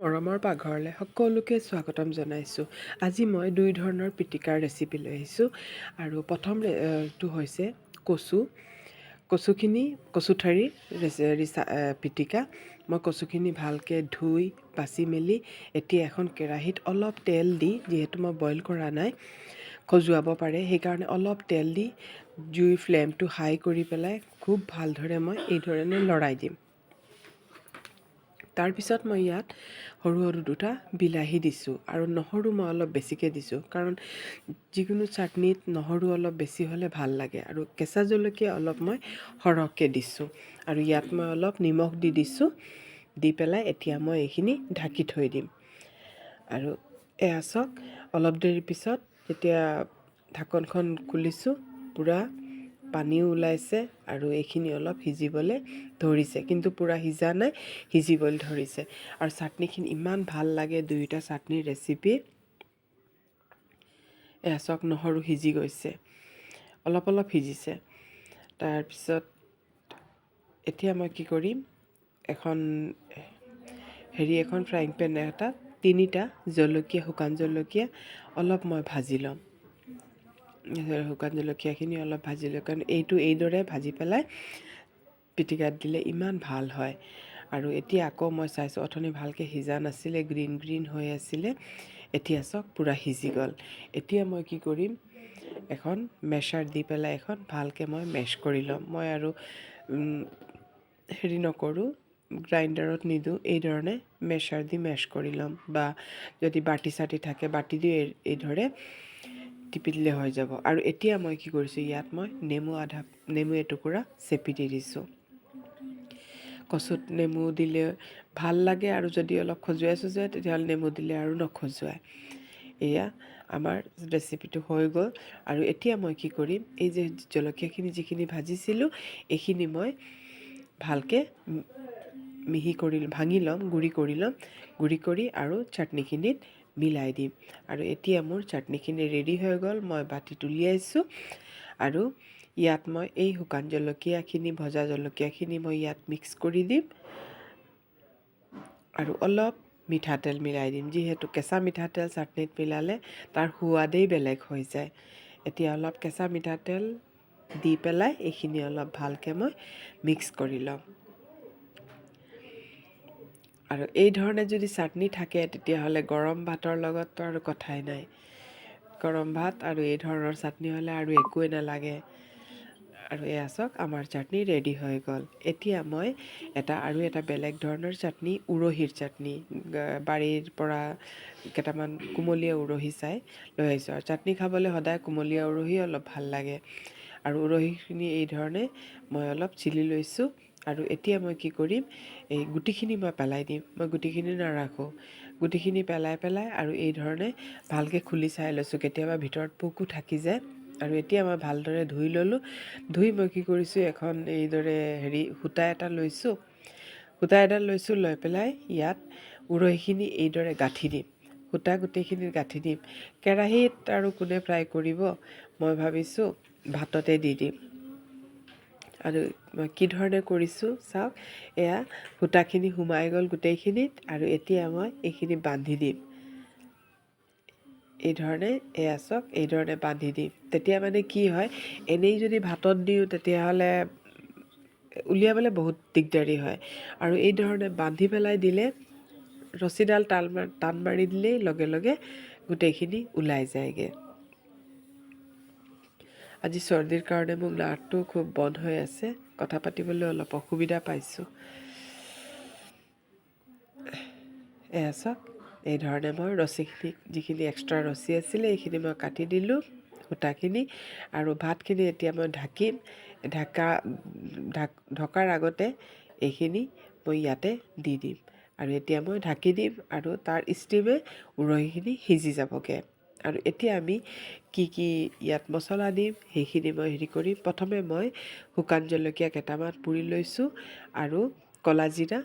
মৰমৰ পাকঘৰলৈ সকলোকে স্বাগতম জনাইছোঁ। আজি মই দুই ধৰণৰ পিটিকাৰ ৰেচিপি লৈ আহিছোঁ। আৰু প্ৰথমটো হৈছে কচু ঠাৰি পিটিকা। মই কচুখিনি ভালকৈ ধুই বাছি মেলি এতিয়া এখন কেৰাহীত অলপ তেল দি, যিহেতু মই বইল কৰা নাই, খজুৱাব পাৰে, সেইকাৰণে অলপ তেল দি জুইৰ ফ্লেমটো হাই কৰি পেলাই খুব ভালদৰে মই এই ধৰণে লৰাই দিম। তাৰপিছত মই ইয়াত সৰু সৰু দুটা বিলাহী দিছোঁ আৰু নহৰু মই অলপ বেছিকৈ দিছোঁ, কাৰণ যিকোনো চাটনিত নহৰু অলপ বেছি হ'লে ভাল লাগে। আৰু কেঁচা জলকীয়া অলপ মই সৰহকৈ দিছোঁ আৰু ইয়াত মই অলপ নিমখ দি দিছোঁ। দি পেলাই এতিয়া মই এইখিনি ঢাকি থৈ দিম। আৰু এয়া চাওক, অলপ দেৰিৰ পিছত যেতিয়া ঢাকনখন খুলিছোঁ, পূৰা পানীও ওলাইছে আৰু এইখিনি অলপ সিজিবলৈ ধৰিছে, কিন্তু পূৰা সিজা নাই, সিজিবলৈ ধৰিছে। আৰু চাটনিখিনি ইমান ভাল লাগে, দুয়োটা চাটনিৰ ৰেচিপি। এয়া চাওক, নহৰু সিজি গৈছে, অলপ অলপ সিজিছে। তাৰপিছত এতিয়া মই কি কৰিম, এখন ফ্ৰাইং পেন এটাত 3টা জলকীয়া, শুকান জলকীয়া অলপ মই ভাজি ল'ম। শুকান জলকীয়াখিনি অলপ ভাজি লৈ, কাৰণ এইদৰে ভাজি পেলাই পিটিকাত দিলে ইমান ভাল হয়। আৰু এতিয়া আকৌ মই চাইছোঁ, অথনি ভালকৈ সিজা নাছিলে, গ্ৰীণ হৈ আছিলে, এতিয়া চাওক পূৰা সিজি গ'ল। এতিয়া মই কি কৰিম, এখন মেছাৰ দি পেলাই এখন ভালকৈ মই মেছ কৰি ল'ম। মই আৰু নকৰোঁ, গ্ৰাইণ্ডাৰত নিদিওঁ, এইধৰণে মেছাৰ দি মেছ কৰি ল'ম, বা যদি বাটি চাটি থাকে বাটি দি এইদৰে টিপি দিলে হৈ যাব। আৰু এতিয়া মই কি কৰিছোঁ, ইয়াত মই নেমু এটুকুৰা চেপি দি দিছোঁ। কচুত নেমু দিলে ভাল লাগে, আৰু যদি অলপ খজুৱাই তেতিয়াহ'লে নেমু দিলে আৰু নখজুৱায়। এয়া আমাৰ ৰেচিপিটো হৈ গ'ল। আৰু এতিয়া মই কি কৰিম, এই যে জলকীয়াখিনি যিখিনি ভাজিছিলোঁ, এইখিনি মই ভালকৈ ভাঙি ল'ম, গুড়ি কৰি আৰু চাটনিখিনিত মিলাই দিম। আৰু এতিয়া মোৰ চাটনিখিনি ৰেডি হৈ গ'ল। মই বাতিত উলিয়াইছোঁ আৰু ইয়াত মই এই শুকান জলকীয়াখিনি, ভজা জলকীয়াখিনি মই ইয়াত মিক্স কৰি দিম আৰু অলপ মিঠাতেল মিলাই দিম, যিহেতু কেঁচা মিঠাতেল চাটনিত মিলালে তাৰ সোৱাদেই বেলেগ হৈ যায়। এতিয়া অলপ কেঁচা মিঠাতেল দি পেলাই এইখিনি অলপ ভালকৈ মই মিক্স কৰি ল'ম। আৰু এই ধৰণে যদি চাটনি থাকে, তেতিয়াহ'লে গৰম ভাতৰ লগততো আৰু কথাই নাই। গৰম ভাত আৰু এই ধৰণৰ চাটনি হ'লে আৰু একোৱেই নালাগে। আৰু এয়া চাওক, আমাৰ চাটনি ৰেডি হৈ গ'ল। এতিয়া মই আৰু এটা বেলেগ ধৰণৰ চাটনি, উৰহীৰ চাটনি, বাৰীৰ পৰা কেইটামান কুমলীয়া উৰহী চাই লৈ আহিছোঁ। আৰু চাটনি খাবলৈ সদায় কুমলীয়া উৰহী অলপ ভাল লাগে। আৰু উৰহীখিনি এই ধৰণে মই অলপ চিলি লৈছোঁ। আৰু এতিয়া মই কি কৰিম, এই গুটিখিনি মই পেলাই দিম। মই গুটিখিনি নাৰাখোঁ, গুটিখিনি পেলাই আৰু এই ধৰণে ভালকৈ খুলি চাই লৈছোঁ, কেতিয়াবা ভিতৰত পোকো থাকি যায়। আৰু এতিয়া মই ভালদৰে ধুই ল'লোঁ। ধুই মই কি কৰিছোঁ, এখন এইদৰে সূতা এটা লৈছোঁ, লৈ পেলাই ইয়াত উৰহীখিনি এইদৰে গাঁঠি দিম। সূতা গোটেইখিনিত গাঁঠি দিম। কেৰাহীত আৰু কোনে ফ্ৰাই কৰিব, মই ভাবিছোঁ ভাততে দি দিম। আৰু মই কি ধৰণে কৰিছোঁ চাওক, এয়া সূতাখিনি সোমাই গ'ল গোটেইখিনিত। আৰু এতিয়া মই এইখিনি বান্ধি দিম এইধৰণে। এয়া চাওক, এইধৰণে বান্ধি দিম। তেতিয়া মানে কি হয়, এনেই যদি ভাতত দিওঁ তেতিয়াহ'লে উলিয়াবলৈ বহুত দিগদাৰী হয়। আৰু এই ধৰণে বান্ধি পেলাই দিলে, ৰছীডাল টান মাৰি দিলেই লগে লগে গোটেইখিনি ওলাই যায়গৈ। আজি চৰ্দিৰ কাৰণে মোৰ নাকটো খুব বন্ধ হৈ আছে, কথা পাতিবলৈ অলপ অসুবিধা পাইছোঁ। এয়া চাওক, এই ধৰণে মই যিখিনি এক্সট্ৰা ৰছী আছিলে, এইখিনি মই কাটি দিলোঁ, সূতাখিনি। আৰু ভাতখিনি এতিয়া মই ঢাকিম। ঢকাৰ আগতে এইখিনি মই ইয়াতে দি দিম। আৰু এতিয়া মই ঢাকি দিম, আৰু তাৰ ষ্টিমে উৰহীখিনি সিজি যাবগৈ। আৰু এতিয়া আমি কি ইয়াত মছলা দিম, সেইখিনি মই কৰিম। প্ৰথমে মই শুকান জলকীয়া কেইটামান পুৰি লৈছোঁ আৰু ক'লা জিৰা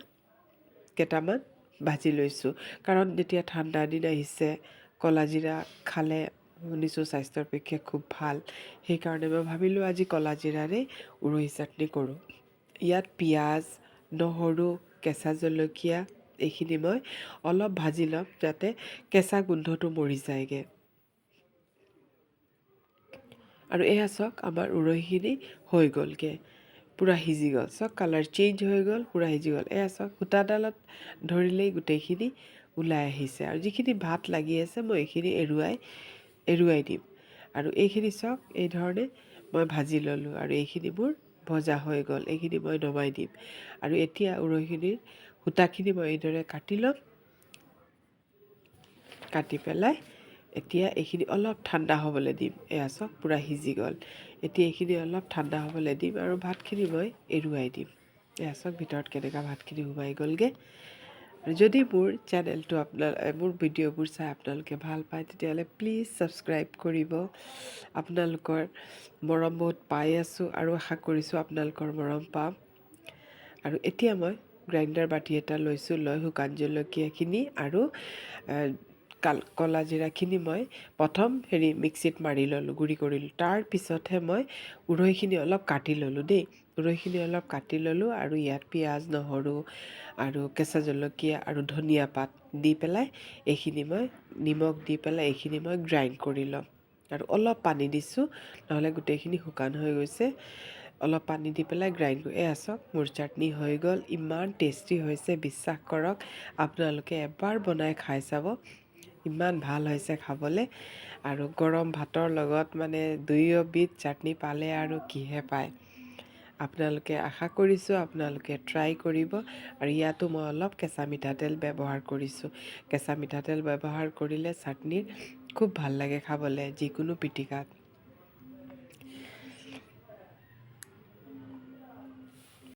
কেইটামান ভাজি লৈছোঁ। কাৰণ যেতিয়া ঠাণ্ডা দিন আহিছে, ক'লা জিৰা খালে শুনিছোঁ স্বাস্থ্যৰ পক্ষে খুব ভাল। সেইকাৰণে মই ভাবিলোঁ আজি ক'লা জিৰাৰে উৰহী চাটনি কৰোঁ। ইয়াত পিঁয়াজ, নহৰু, কেঁচা জলকীয়া, এইখিনি মই অলপ ভাজি ল'ম যাতে কেঁচা গোন্ধটো মৰি যায়গৈ। আৰু এয়া চাওক আমাৰ উৰহিখিনি হৈ গ'লগৈ, পূৰা সিজি গ'ল। চাওক কালাৰ চেঞ্জ হৈ গ'ল, পূৰা সিজি গ'ল। এয়া চাওক সূতাডালত ধৰিলেই গোটেইখিনি ওলাই আহিছে। আৰু যিখিনি ভাত লাগি আছে মই এইখিনি এৰুৱাই দিম। আৰু এইখিনি চাওক এই ধৰণে মই ভাজি ল'লোঁ আৰু এইখিনি মোৰ ভজা হৈ গ'ল। এইখিনি মই নমাই দিম। আৰু এতিয়া উৰহিখিনিৰ সূতাখিনি মই এইদৰে কাটি ল'ম। কাটি পেলাই এতিয়া এইখিনি অলপ ঠাণ্ডা হ'বলৈ দিম। এয়া চাওক পূৰা সিজি গ'ল। এতিয়া এইখিনি অলপ ঠাণ্ডা হ'বলৈ দিম আৰু ভাতখিনি মই এৰুৱাই দিম। এয়া চাওক ভিতৰত কেনেকুৱা ভাতখিনি সোমাই গ'লগৈ। যদি মোৰ চেনেলটো মোৰ ভিডিঅ'বোৰ চাই আপোনালোকে ভাল পায় তেতিয়াহ'লে প্লিজ ছাবস্ক্ৰাইব কৰিব। আপোনালোকৰ মৰম বহুত পাই আছোঁ আৰু আশা কৰিছোঁ আপোনালোকৰ মৰম পাম। আৰু এতিয়া মই গ্ৰাইণ্ডাৰ বাতি এটা লৈছোঁ, লৈ শুকান জলকীয়াখিনি আৰু ক'লা জিৰাখিনি মই প্ৰথম মিক্সিত মাৰি ল'লোঁ, গুড়ি কৰিলোঁ। তাৰপিছতহে মই উৰহিখিনি অলপ কাটি ল'লোঁ দেই। উৰহিখিনি অলপ কাটি ল'লোঁ আৰু ইয়াত পিঁয়াজ, নহৰু আৰু কেঁচা জলকীয়া আৰু ধনিয়া পাত দি পেলাই এইখিনি মই নিমখ দি পেলাই এইখিনি মই গ্ৰাইণ্ড কৰি ল'ম। আৰু অলপ পানী দিছোঁ, নহ'লে গোটেইখিনি শুকান হৈ গৈছে। অলপ পানী দি পেলাই গ্ৰাইণ্ড কৰি এয়া চাওক মোৰ চাটনি হৈ গ'ল। ইমান টেষ্টি হৈছে, বিশ্বাস কৰক। আপোনালোকে এবাৰ বনাই খাই চাব, ইমান ভাল হৈছে খাবলৈ। আৰু গৰম ভাতৰ লগত মানে দুয়োবিধ চাটনি পালে আৰু কিহে পায়। আপোনালোকে আশা কৰিছোঁ আপোনালোকে ট্ৰাই কৰিব। আৰু ইয়াতো মই অলপ কেঁচা মিঠাতেল ব্যৱহাৰ কৰিছোঁ। কেঁচা মিঠাতেল ব্যৱহাৰ কৰিলে চাটনিৰ খুব ভাল লাগে খাবলৈ, যিকোনো পিটিকাত।